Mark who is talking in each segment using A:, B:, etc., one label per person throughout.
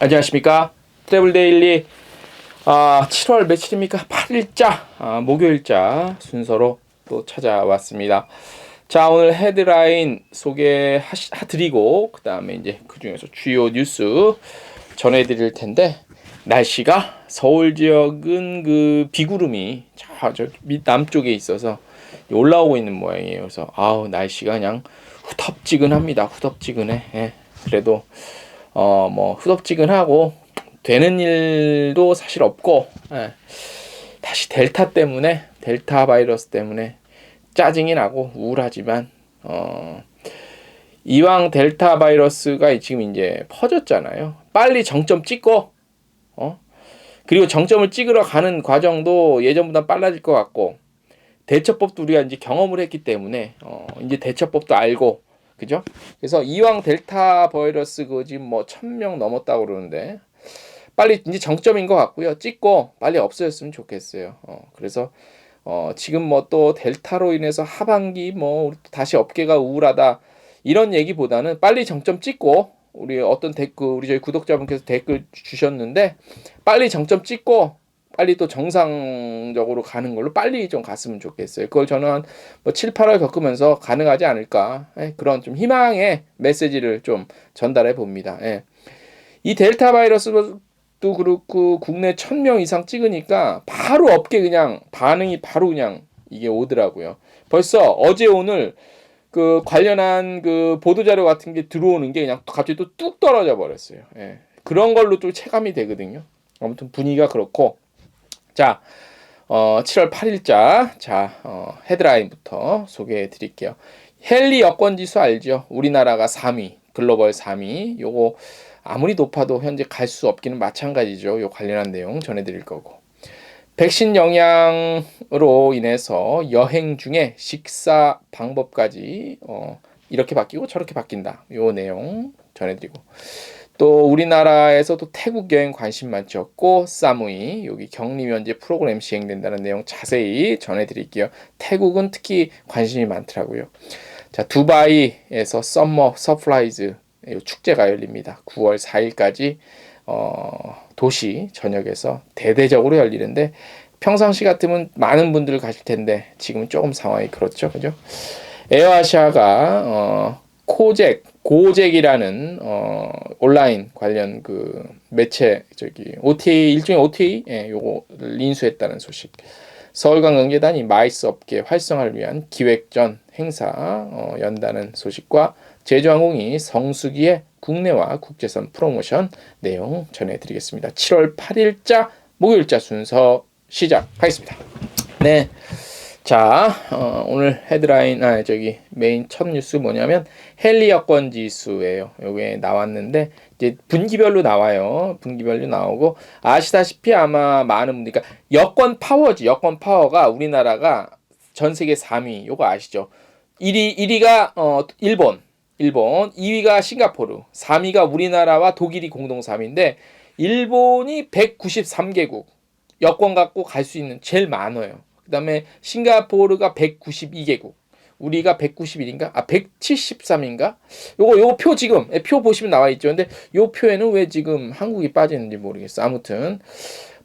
A: 안녕하십니까. 트래블 데일리 7월 며칠입니까? 8일자 목요일자 순서로 또 찾아왔습니다. 자, 오늘 헤드라인 소개해드리고 그 다음에 이제 그 중에서 주요 뉴스 전해드릴 텐데, 날씨가 서울 지역은 그 비구름이 저 남쪽에 있어서 올라오고 있는 모양이에요. 그래서 날씨가 그냥 후텁지근합니다. 후텁지근해. 예. 그래도 뭐 후덥지근하고 되는 일도 사실 없고, 다시 델타 바이러스 때문에 짜증이 나고 우울하지만, 이왕 델타 바이러스가 지금 이제 퍼졌잖아요. 빨리 정점 찍고, 그리고 정점을 찍으러 가는 과정도 예전보다 빨라질 것 같고, 대처법도 우리가 이제 경험을 했기 때문에 이제 대처법도 알고, 그죠? 그래서 이왕 델타 바이러스 지금 뭐 1000명 넘었다고 그러는데 빨리 이제 정점인 것 같고요. 찍고 빨리 없어졌으면 좋겠어요. 그래서 지금 뭐 또 델타로 인해서 하반기 뭐 우리 다시 업계가 우울하다 이런 얘기보다는 빨리 정점 찍고, 우리 어떤 댓글, 우리 저희 구독자분께서 댓글 주셨는데, 빨리 정점 찍고 빨리 또 정상적으로 가는 걸로 빨리 좀 갔으면 좋겠어요. 그걸 저는 한 7, 8월 겪으면서 가능하지 않을까, 그런 좀 희망의 메시지를 좀 전달해 봅니다. 이 델타 바이러스도 그렇고 국내 1000명 이상 찍으니까 바로 업계 그냥 반응이 바로 그냥 이게 오더라고요. 벌써 어제 오늘 그 관련한 그 보도자료 같은 게 들어오는 게 그냥 갑자기 또 뚝 떨어져 버렸어요. 그런 걸로 또 체감이 되거든요. 아무튼 분위기가 그렇고, 자, 7월 8일자 헤드라인부터 소개해 드릴게요. 헨리 여권지수 알죠? 우리나라가 3위, 글로벌 3위. 요거 아무리 높아도 현재 갈 수 없기는 마찬가지죠. 요 관련한 내용 전해 드릴 거고. 백신 영향으로 인해서 여행 중에 식사 방법까지 이렇게 바뀌고 저렇게 바뀐다. 요 내용 전해드리고, 또 우리나라에서도 태국 여행 관심 많죠. 사무이 여기 격리 면제 프로그램 시행된다는 내용 자세히 전해드릴게요. 태국은 특히 관심이 많더라고요. 자, 두바이에서 썸머 서프라이즈 축제가 열립니다. 9월 4일까지 도시 전역에서 대대적으로 열리는데, 평상시 같으면 많은 분들 가실 텐데 지금은 조금 상황이 그렇죠, 그죠? 에어아시아가 고잭이라는 온라인 관련 그 매체 OTA, 일종의 OTA 요거를 인수했다는 소식. 서울관광재단이 마이스 업계 활성화를 위한 기획전 행사 연다는 소식과 제주항공이 성수기의 국내와 국제선 프로모션 내용 전해드리겠습니다. 7월 8일자 목요일자 순서 시작하겠습니다. 네. 자, 오늘 헤드라인, 메인 첫 뉴스 뭐냐면, 헨리 여권 지수예요. 여기에 나왔는데, 이제 분기별로 나와요. 분기별로 나오고, 아시다시피 아마 많은 분들, 그러니까 여권 파워가 우리나라가 전 세계 3위, 요거 아시죠? 1위가, 일본, 2위가 싱가포르, 3위가 우리나라와 독일이 공동 3위인데, 일본이 193개국, 여권 갖고 갈 수 있는 제일 많아요. 그 다음에 싱가포르가 192개국, 우리가 191인가? 173인가? 요거 표 지금, 표 보시면 나와 있죠. 근데 요 표에는 왜 지금 한국이 빠지는지 모르겠어. 아무튼,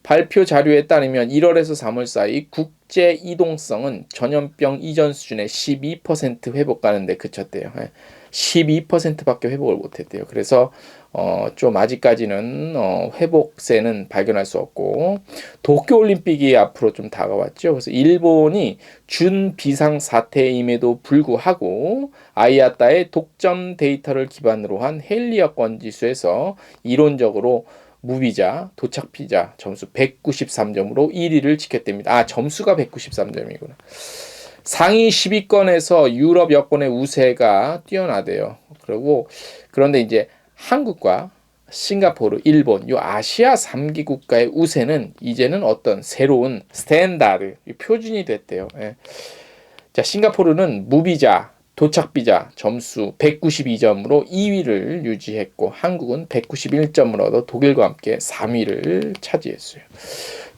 A: 발표 자료에 따르면 1월에서 3월 사이 국제 이동성은 전염병 이전 수준의 12% 회복가는데 그쳤대요. 12%밖에 회복을 못했대요. 그래서 좀 아직까지는 회복세는 발견할 수 없고, 도쿄올림픽이 앞으로 좀 다가왔죠. 그래서 일본이 준비상 사태임에도 불구하고 아이아따의 독점 데이터를 기반으로 한 헨리 여권 지수에서 이론적으로 무비자, 도착비자 점수 193점으로 1위를 지켰답니다. 점수가 193점이구나. 상위 10위권에서 유럽 여권의 우세가 뛰어나대요. 그런데 이제 한국과 싱가포르, 일본, 요 아시아 3개 국가의 우세는 이제는 어떤 새로운 스탠다드, 표준이 됐대요. 자, 싱가포르는 무비자, 도착비자 점수 192점으로 2위를 유지했고, 한국은 191점을 얻어 독일과 함께 3위를 차지했어요.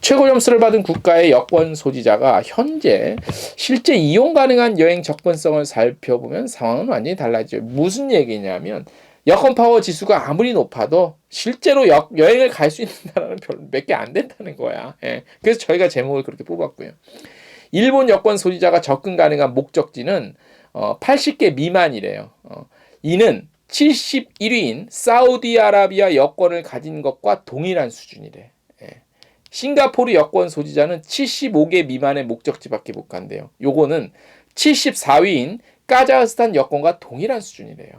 A: 최고 점수를 받은 국가의 여권 소지자가 현재 실제 이용 가능한 여행 접근성을 살펴보면 상황은 완전히 달라지죠. 무슨 얘기냐면, 여권 파워 지수가 아무리 높아도 실제로 여행을 갈 수 있는 나라는 별로 몇 개 안 된다는 거야. 예. 그래서 저희가 제목을 그렇게 뽑았고요. 일본 여권 소지자가 접근 가능한 목적지는 80개 미만이래요. 이는 71위인 사우디아라비아 여권을 가진 것과 동일한 수준이래. 예. 싱가포르 여권 소지자는 75개 미만의 목적지밖에 못 간대요. 요거는 74위인 카자흐스탄 여권과 동일한 수준이래요.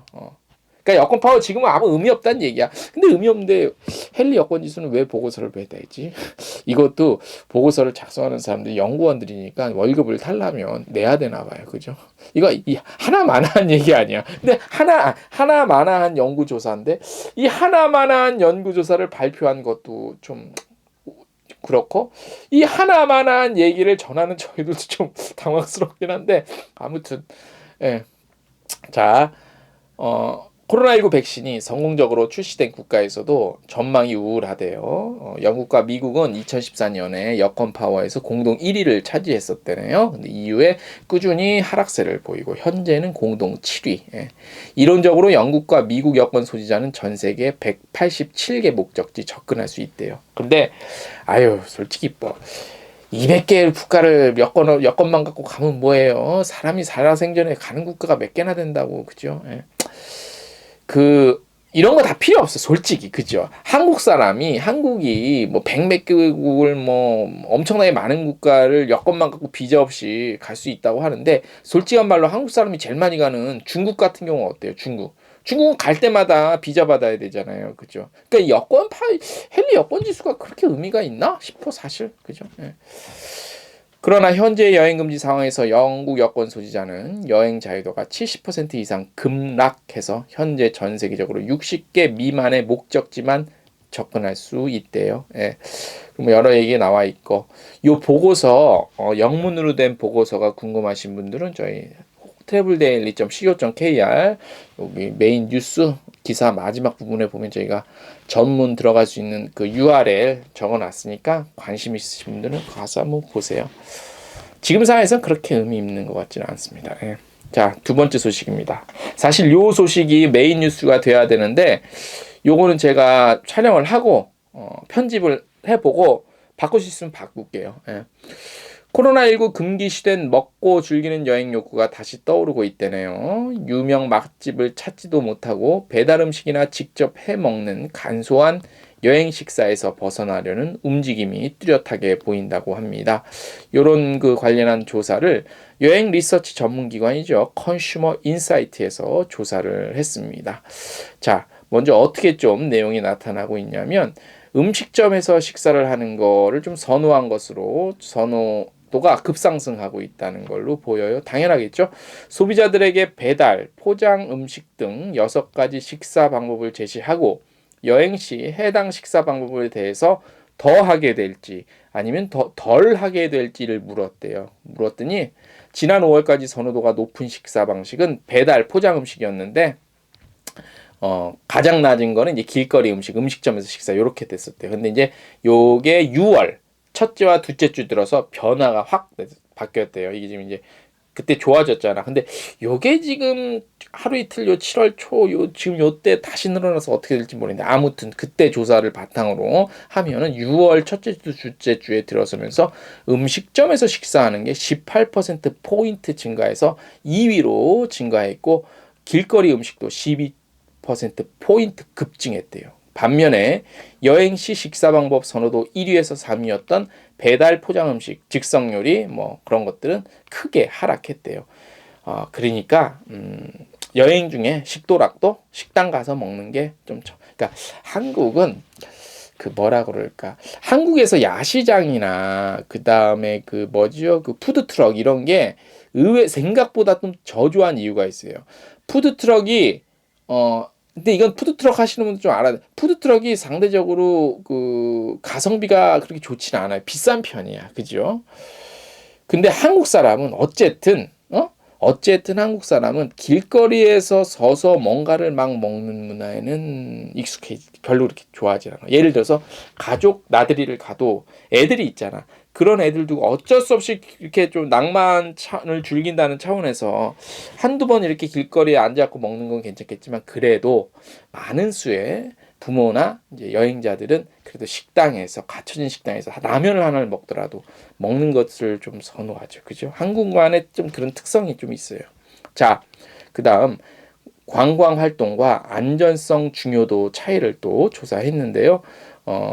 A: 그러니까 여권 파워 지금은 아무 의미 없다는 얘기야. 근데 의미 없는데 헨리 여권 지수는 왜 보고서를 내야지? 이것도 보고서를 작성하는 사람들이 연구원들이니까 월급을 달라면 내야 되나 봐요. 그죠? 이거 하나만한 얘기 아니야. 근데 하나만한 연구조사인데 이 하나만한 연구조사를 발표한 것도 좀 그렇고 이 하나만한 얘기를 전하는 저희들도 좀 당황스럽긴 한데 아무튼 예. 자, 코로나19 백신이 성공적으로 출시된 국가에서도 전망이 우울하대요. 영국과 미국은 2014년에 여권 파워에서 공동 1위를 차지했었대네요. 근데 이후에 꾸준히 하락세를 보이고 현재는 공동 7위. 예. 이론적으로 영국과 미국 여권 소지자는 전 세계 187개 목적지 접근할 수 있대요. 근데 솔직히 200개 국가를 여권만 갖고 가면 뭐예요? 사람이 살아생전에 가는 국가가 몇 개나 된다고, 그죠? 예. 이런 거 다 필요 없어, 솔직히, 그죠? 한국이 뭐 100몇 개국을 엄청나게 많은 국가를 여권만 갖고 비자 없이 갈 수 있다고 하는데, 솔직한 말로 한국 사람이 제일 많이 가는 중국 같은 경우는 어때요? 중국은 갈 때마다 비자 받아야 되잖아요, 그죠? 그러니까 헨리 여권 지수가 그렇게 의미가 있나 싶어, 사실, 그죠? 예. 그러나 현재 여행금지 상황에서 영국 여권 소지자는 여행 자유도가 70% 이상 급락해서 현재 전 세계적으로 60개 미만의 목적지만 접근할 수 있대요. 예. 그럼 여러 얘기 나와 있고, 요 보고서, 영문으로 된 보고서가 궁금하신 분들은 저희 traveldaily.co.kr 여기 메인 뉴스 기사 마지막 부분에 보면 저희가 전문 들어갈 수 있는 그 URL 적어놨으니까 관심 있으신 분들은 가서 한번 보세요. 지금 상황에서는 그렇게 의미 있는 것 같지는 않습니다. 예. 자, 두 번째 소식입니다. 사실 요 소식이 메인 뉴스가 돼야 되는데 요거는 제가 촬영을 하고 편집을 해보고 바꿀 수 있으면 바꿀게요. 예. 코로나19 금기시된 먹고 즐기는 여행 욕구가 다시 떠오르고 있대네요. 유명 맛집을 찾지도 못하고 배달 음식이나 직접 해 먹는 간소한 여행 식사에서 벗어나려는 움직임이 뚜렷하게 보인다고 합니다. 이런 관련한 조사를 여행 리서치 전문기관이죠. 컨슈머 인사이트에서 조사를 했습니다. 자, 먼저 어떻게 좀 내용이 나타나고 있냐면 음식점에서 식사를 하는 거를 좀 선호한 것으로 도가 급상승하고 있다는 걸로 보여요. 당연하겠죠. 소비자들에게 배달, 포장 음식 등 6가지 식사 방법을 제시하고 여행 시 해당 식사 방법에 대해서 더 하게 될지 아니면 덜 하게 될지를 물었더니 지난 5월까지 선호도가 높은 식사 방식은 배달, 포장 음식이었는데 가장 낮은 거는 이제 길거리 음식점에서 식사 이렇게 됐었대요. 근데 이제 요게 6월 첫째와 둘째 주 들어서 변화가 확 바뀌었대요. 이게 지금 이제 그때 좋아졌잖아. 근데 요게 지금 하루 이틀 7월 초 지금 요때 다시 늘어나서 어떻게 될지 모르겠는데 아무튼 그때 조사를 바탕으로 하면은 6월 첫째 주 둘째 주에 들어서면서 음식점에서 식사하는 게 18% 포인트 증가해서 2위로 증가했고 길거리 음식도 12% 포인트 급증했대요. 반면에 여행 시 식사 방법 선호도 1위에서 3위였던 배달 포장 음식, 즉석 요리 그런 것들은 크게 하락했대요. 그러니까 여행 중에 식도락도 식당 가서 먹는 게 좀 그러니까 한국은 한국에서 야시장이나 그다음에 푸드트럭 이런 게 생각보다 좀 저조한 이유가 있어요. 푸드트럭이 근데 이건 푸드트럭 하시는 분들 좀 알아야 돼. 푸드트럭이 상대적으로 가성비가 그렇게 좋지는 않아요. 비싼 편이야. 그죠? 근데 한국 사람은 어쨌든 어쨌든 한국 사람은 길거리에서 서서 뭔가를 막 먹는 문화에는 별로 그렇게 좋아하지 않아. 예를 들어서 가족 나들이를 가도 애들이 있잖아. 그런 애들도 어쩔 수 없이 이렇게 좀 낭만을 즐긴다는 차원에서 한두 번 이렇게 길거리에 앉아갖고 먹는 건 괜찮겠지만 그래도 많은 수의 부모나 이제 여행자들은 그래도 식당에서 갖춰진 식당에서 라면을 하나를 먹더라도 먹는 것을 좀 선호하죠. 그죠? 한국만의 좀 그런 특성이 좀 있어요. 자, 그다음 관광 활동과 안전성 중요도 차이를 또 조사했는데요.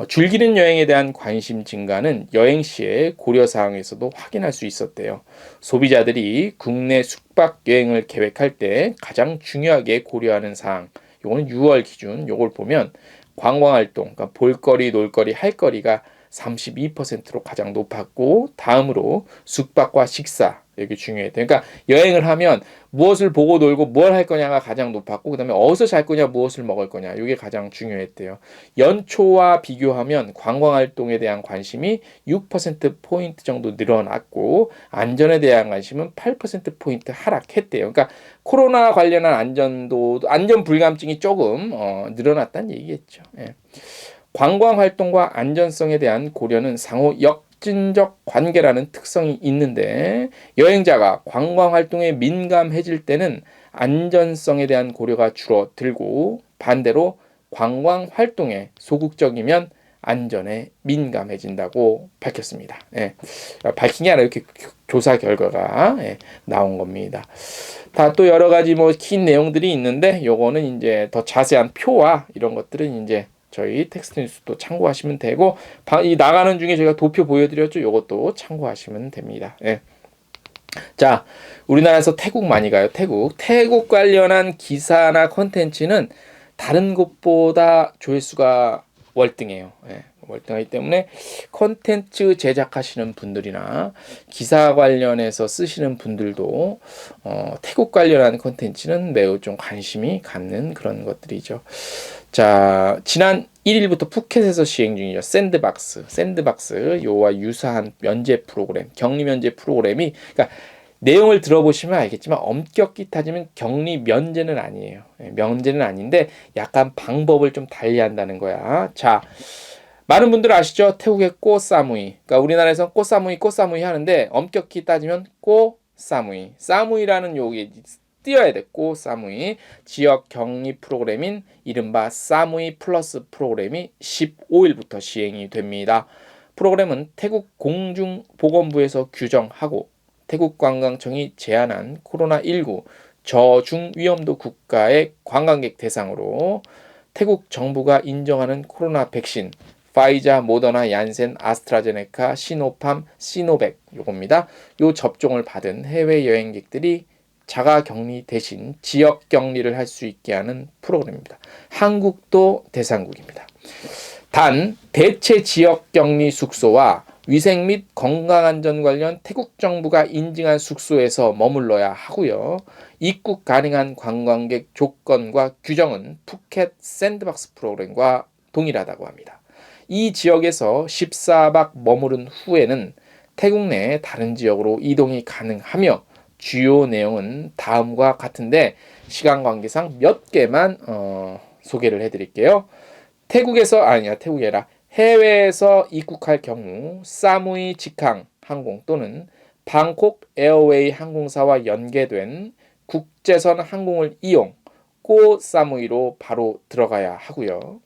A: 즐기는 여행에 대한 관심 증가는 여행 시의 고려 사항에서도 확인할 수 있었대요. 소비자들이 국내 숙박 여행을 계획할 때 가장 중요하게 고려하는 사항, 요거는 6월 기준, 요걸 보면 관광 활동, 그러니까 볼거리, 놀거리, 할거리가 32%로 가장 높았고 다음으로 숙박과 식사 여기 중요했대요. 그러니까 여행을 하면 무엇을 보고 놀고 뭘 할 거냐가 가장 높았고 그다음에 어디서 잘 거냐 무엇을 먹을 거냐 이게 가장 중요했대요. 연초와 비교하면 관광 활동에 대한 관심이 6%포인트 정도 늘어났고 안전에 대한 관심은 8%포인트 하락했대요. 그러니까 코로나 관련한 안전 불감증이 조금 늘어났다는 얘기겠죠. 예. 관광 활동과 안전성에 대한 고려는 상호 역진적 관계라는 특성이 있는데 여행자가 관광 활동에 민감해질 때는 안전성에 대한 고려가 줄어들고 반대로 관광 활동에 소극적이면 안전에 민감해진다고 밝혔습니다. 예. 밝힌 게 아니라 이렇게 조사 결과가 나온 겁니다. 다 또 여러 가지 긴 내용들이 있는데 요거는 이제 더 자세한 표와 이런 것들은 이제 저희 텍스트 뉴스도 참고하시면 되고 이 나가는 중에 제가 도표 보여드렸죠. 이것도 참고하시면 됩니다. 예. 자, 우리나라에서 태국 많이 가요. 태국 관련한 기사나 콘텐츠는 다른 곳보다 조회수가 월등해요. 예. 월등하기 때문에 콘텐츠 제작하시는 분들이나 기사 관련해서 쓰시는 분들도 태국 관련한 콘텐츠는 매우 좀 관심이 갖는 그런 것들이죠. 자, 지난 1일부터 푸켓에서 시행 중이죠. 샌드박스 요와 유사한 면제 프로그램, 격리 면제 프로그램이 그러니까 내용을 들어보시면 알겠지만 엄격히 따지면 격리 면제는 아니에요. 면제는 아닌데 약간 방법을 좀 달리한다는 거야. 자, 많은 분들 아시죠? 태국의 꼬사무이. 그러니까 우리나라에서 꼬사무이 하는데 엄격히 따지면 꼬사무이. 사무이라는 요게 띄어야 돼. 꼬사무이. 지역 격리 프로그램인 이른바 사무이 플러스 프로그램이 15일부터 시행이 됩니다. 프로그램은 태국 공중보건부에서 규정하고 태국관광청이 제안한 코로나19 저중위험도 국가의 관광객 대상으로 태국 정부가 인정하는 코로나 백신 파이자, 모더나, 얀센, 아스트라제네카, 시노팜, 시노백 요겁니다. 요 접종을 받은 해외 여행객들이 자가 격리 대신 지역 격리를 할 수 있게 하는 프로그램입니다. 한국도 대상국입니다. 단 대체 지역 격리 숙소와 위생 및 건강안전 관련 태국 정부가 인증한 숙소에서 머물러야 하고요. 입국 가능한 관광객 조건과 규정은 푸켓 샌드박스 프로그램과 동일하다고 합니다. 이 지역에서 14박 머무른 후에는 태국 내 다른 지역으로 이동이 가능하며 주요 내용은 다음과 같은데 시간 관계상 몇 개만 소개를 해드릴게요. 태국이 아니라 해외에서 입국할 경우 사무이 직항 항공 또는 방콕 에어웨이 항공사와 연계된 국제선 항공을 이용 꼬 사무이로 바로 들어가야 하고요.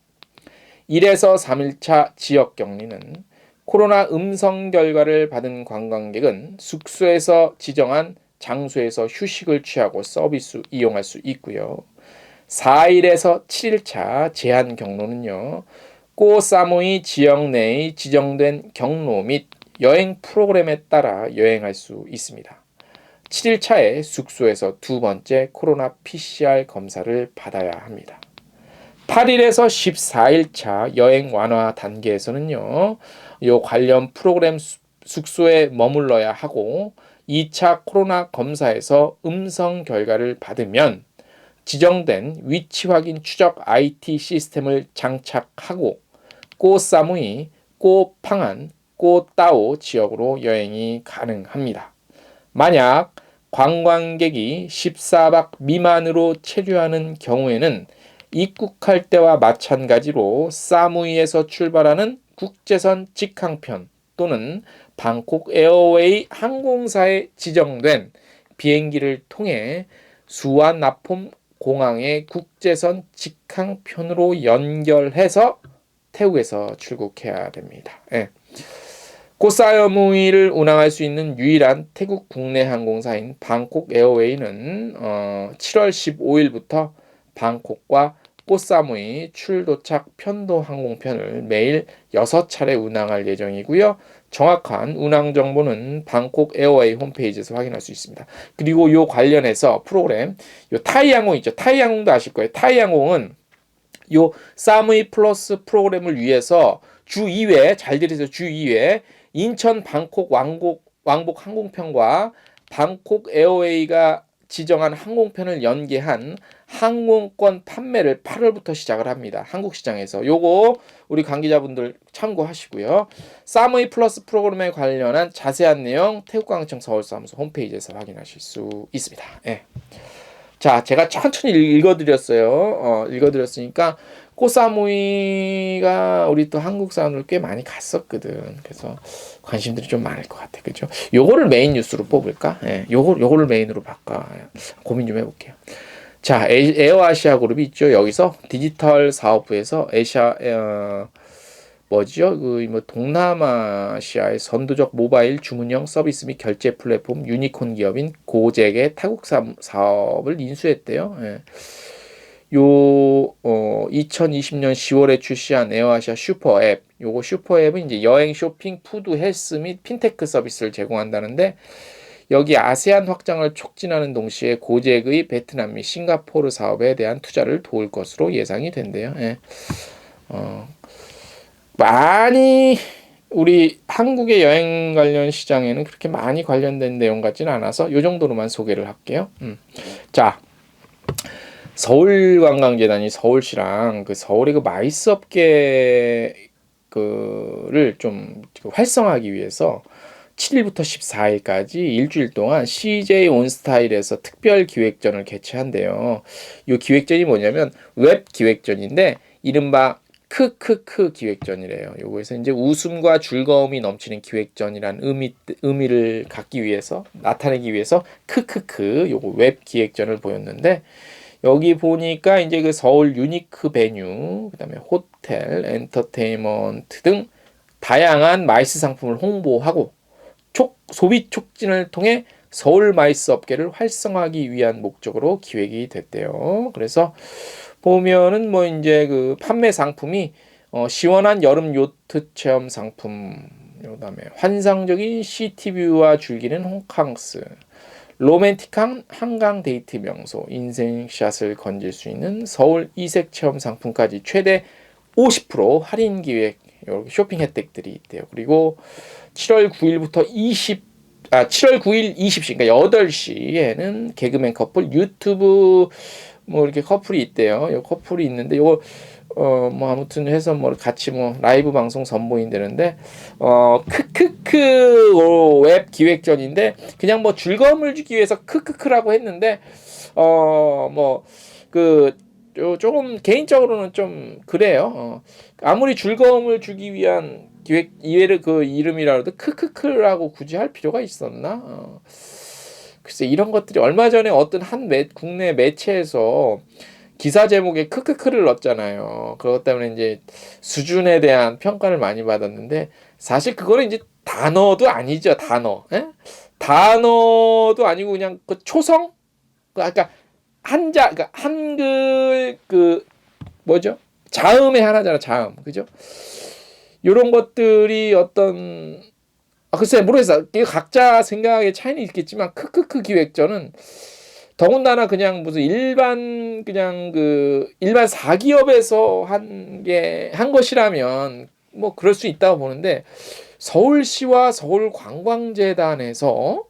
A: 1에서 3일차 지역 격리는 코로나 음성 결과를 받은 관광객은 숙소에서 지정한 장소에서 휴식을 취하고 서비스 이용할 수 있고요. 4일에서 7일차 제한 경로는요. 꼬사무이 지역 내의 지정된 경로 및 여행 프로그램에 따라 여행할 수 있습니다. 7일차에 숙소에서 두 번째 코로나 PCR 검사를 받아야 합니다. 8일에서 14일차 여행 완화 단계에서는요. 요 관련 프로그램 숙소에 머물러야 하고 2차 코로나 검사에서 음성 결과를 받으면 지정된 위치 확인 추적 IT 시스템을 장착하고 꼬사무이, 꼬팡안, 꼬따오 지역으로 여행이 가능합니다. 만약 관광객이 14박 미만으로 체류하는 경우에는 입국할 때와 마찬가지로 사무이에서 출발하는 국제선 직항편 또는 방콕 에어웨이 항공사에 지정된 비행기를 통해 수완나폼 공항의 국제선 직항편으로 연결해서 태국에서 출국해야 됩니다. 예. 코사무이를 운항할 수 있는 유일한 태국 국내 항공사인 방콕 에어웨이는 7월 15일부터 방콕과 코사무이 출도착 편도 항공편을 매일 6차례 운항할 예정이고요. 정확한 운항 정보는 방콕 에어웨이 홈페이지에서 확인할 수 있습니다. 그리고 요 관련해서 프로그램, 요 타이 항공 있죠. 타이 항공도 아실 거예요. 타이 항공은 요 사무이 플러스 프로그램을 위해서 주 2회, 잘 들으세요. 주 2회 인천 방콕 왕복 항공편과 방콕 에어웨이가 지정한 항공편을 연계한 항공권 판매를 8월부터 시작을 합니다. 한국 시장에서. 요거 우리 관계자분들 참고하시고요. 사무이 플러스 프로그램에 관련한 자세한 내용 태국관광청 서울사무소 홈페이지에서 확인하실 수 있습니다. 예. 자, 제가 천천히 읽어드렸어요. 읽어드렸으니까 코사무이가 우리 또 한국 사람들 꽤 많이 갔었거든. 그래서 관심들이 좀 많을 것 같아. 그죠? 요거를 메인 뉴스로 뽑을까? 예, 요거를 메인으로 바꿔. 고민 좀 해볼게요. 자, 에어아시아 그룹이 있죠. 여기서 디지털 사업부에서 뭐죠? 동남아시아의 선도적 모바일 주문형 서비스 및 결제 플랫폼 유니콘 기업인 고잭의 타국 사업을 인수했대요. 예. 2020년 10월에 출시한 에어아시아 슈퍼앱. 요거 슈퍼앱은 이제 여행, 쇼핑, 푸드, 헬스 및 핀테크 서비스를 제공한다는데 여기 아세안 확장을 촉진하는 동시에 고잭의 베트남 및 싱가포르 사업에 대한 투자를 도울 것으로 예상이 된대요. 예. 많이 우리 한국의 여행 관련 시장에는 그렇게 많이 관련된 내용 같지는 않아서 이 정도로만 소개를 할게요. 자, 서울관광재단이 서울시랑 그 서울의 그 마이스 업계 그를 좀 활성화하기 위해서 7일부터 14일까지 일주일 동안 CJ 온스타일에서 특별 기획전을 개최한대요. 이 기획전이 뭐냐면 웹 기획전인데 이른바 크크크 기획전이래요. 요거에서 이제 웃음과 즐거움이 넘치는 기획전이란 의미를 갖기 위해서 나타내기 위해서 크크크 요거 웹 기획전을 보였는데 여기 보니까 이제 그 서울 유니크 베뉴, 그다음에 호텔, 엔터테인먼트 등 다양한 마이스 상품을 홍보하고 소비 촉진을 통해 서울 마이스 업계를 활성화하기 위한 목적으로 기획이 됐대요. 그래서 보면은 뭐 이제 그 판매 상품이 시원한 여름 요트 체험 상품, 그다음에 환상적인 시티뷰와 즐기는 호캉스, 로맨틱한 한강 데이트 명소, 인생샷을 건질 수 있는 서울 이색 체험 상품까지 최대 50% 할인 기획, 이렇게 쇼핑 혜택들이 있대요. 그리고 7월 9일부터 7월 9일 20시, 그러니까 8시에는 개그맨 커플 유튜브 뭐 이렇게 커플이 있대요. 요 커플이 있는데 요거 뭐 아무튼 해서 뭐 같이 뭐 라이브 방송 선보인다는데 크크크 웹 기획전인데 그냥 뭐 즐거움을 주기 위해서 크크크라고 했는데 뭐 그 조금 개인적으로는 좀 그래요. 아무리 즐거움을 주기 위한 기획 이외를 그 이름이라도 크크크라고 굳이 할 필요가 있었나? 글쎄 이런 것들이 얼마 전에 어떤 국내 매체에서 기사 제목에 크크크를 넣었잖아요. 그것 때문에 이제 수준에 대한 평가를 많이 받았는데 사실 그거는 이제 단어도 아니죠. 예? 단어도 아니고 그냥 그 초성? 그러니까 그러니까 한글 뭐죠? 자음의 하나잖아. 자음. 그죠? 이런 것들이 어떤 글쎄 모르겠어. 각자 생각의 차이는 있겠지만 크크크 기획전은 더군다나 그냥 무슨 일반 사기업에서 한 것이라면 뭐 그럴 수 있다고 보는데 서울시와 서울관광재단에서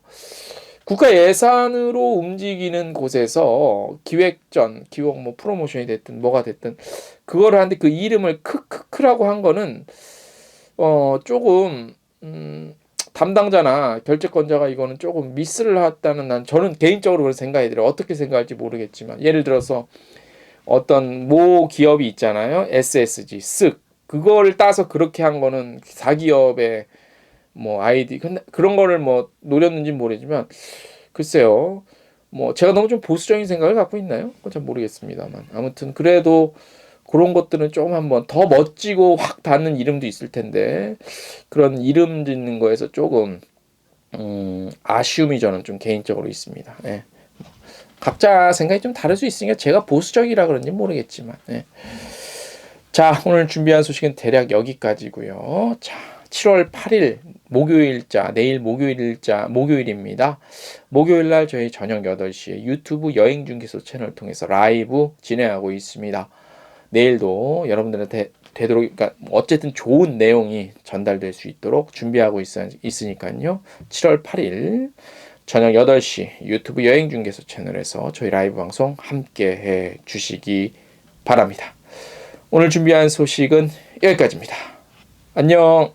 A: 국가 예산으로 움직이는 곳에서 기획전, 뭐 프로모션이 됐든 뭐가 됐든 그거를 하는데 그 이름을 크크크라고 한 거는 조금 담당자나 결재권자가 이거는 조금 미스를 했다는 저는 개인적으로 그런 생각이 들어요. 어떻게 생각할지 모르겠지만 예를 들어서 어떤 모 기업이 있잖아요. SSG, 쓱 그거를 따서 그렇게 한 거는 사기업의 뭐 아이디 근데 그런 거를 뭐 노렸는지 모르지만 글쎄요. 뭐 제가 너무 좀 보수적인 생각을 갖고 있나요? 그건 잘 모르겠습니다만 아무튼 그래도 그런 것들은 조금 한번 더 멋지고 확 닿는 이름도 있을 텐데 그런 이름 짓는 거에서 조금 아쉬움이 저는 좀 개인적으로 있습니다. 예. 각자 생각이 좀 다를 수 있으니까 제가 보수적이라 그런지 모르겠지만 예. 자 오늘 준비한 소식은 대략 여기까지고요. 자 7월 8일 목요일자 내일 목요일입니다. 목요일날 저희 저녁 8시에 유튜브 여행중개소 채널 통해서 라이브 진행하고 있습니다. 내일도 여러분들한테 되도록 그러니까 어쨌든 좋은 내용이 전달될 수 있도록 준비하고 있으니까요. 7월 8일 저녁 8시 유튜브 여행중개소 채널에서 저희 라이브 방송 함께 해 주시기 바랍니다. 오늘 준비한 소식은 여기까지입니다. 안녕.